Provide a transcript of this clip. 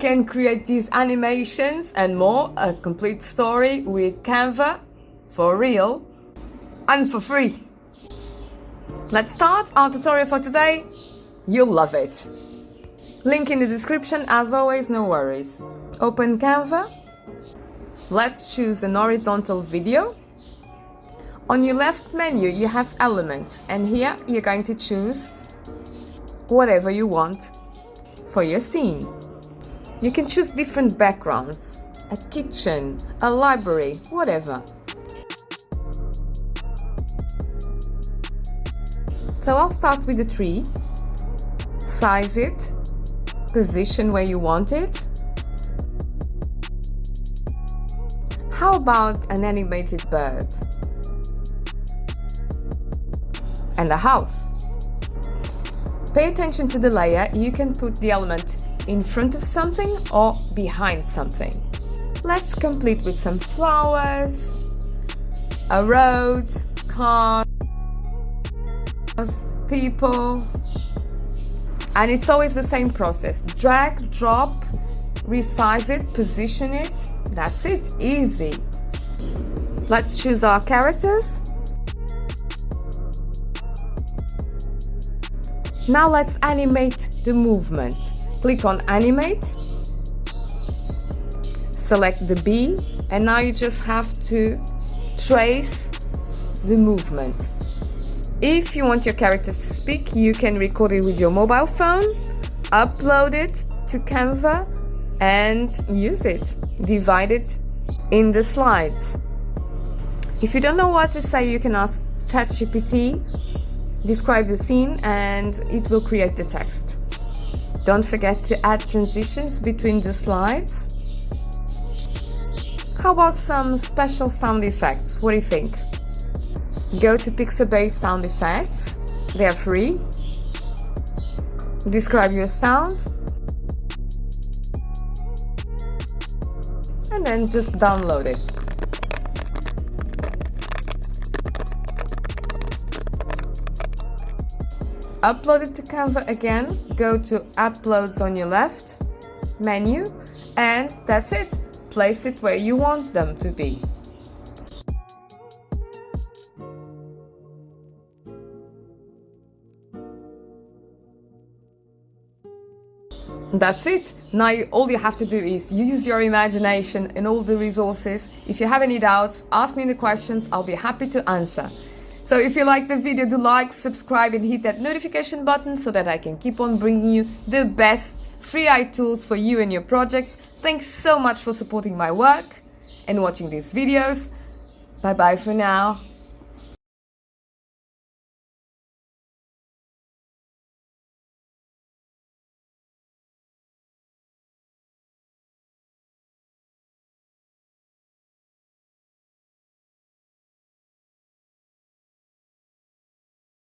can create these animations and more, a complete story with Canva, for real and for free. Let's start our tutorial for today. You'll love it. Link in the description, as always, no worries. Open Canva. Let's choose an horizontal video. On your left menu you have elements, and here you're going to choose whatever you want for your scene. You can choose different backgrounds, a kitchen, a library, whatever. So I'll start with the tree, size it, position where you want it. How about an animated bird? And a house. Pay attention to the layer. You can put the element in front of something or behind something. Let's complete with some flowers, a road, cars, people. And it's always the same process. Drag, drop, resize it, position it. That's it, easy. Let's choose our characters. Now let's animate the movement. Click on animate, select the B, and now you just have to trace the movement. If you want your characters to speak, you can record it with your mobile phone, upload it to Canva and use it. Divide it in the slides. If you don't know what to say, you can ask ChatGPT, describe the scene, and it will create the text. Don't forget to add transitions between the slides. How about some special sound effects? What do you think? Go to Pixabay Sound Effects. They're free. Describe your sound. And then just download it. Upload it to Canva again. Go to Uploads on your left menu, and that's it. Place it where you want them to be. That's it. Now all you have to do is use your imagination and all the resources. If you have any doubts, ask me in the questions. I'll be happy to answer. So if you like the video, do like, subscribe and hit that notification button so that I can keep on bringing you the best free AI tools for you and your projects. Thanks so much for supporting my work and watching these videos. Bye bye for now.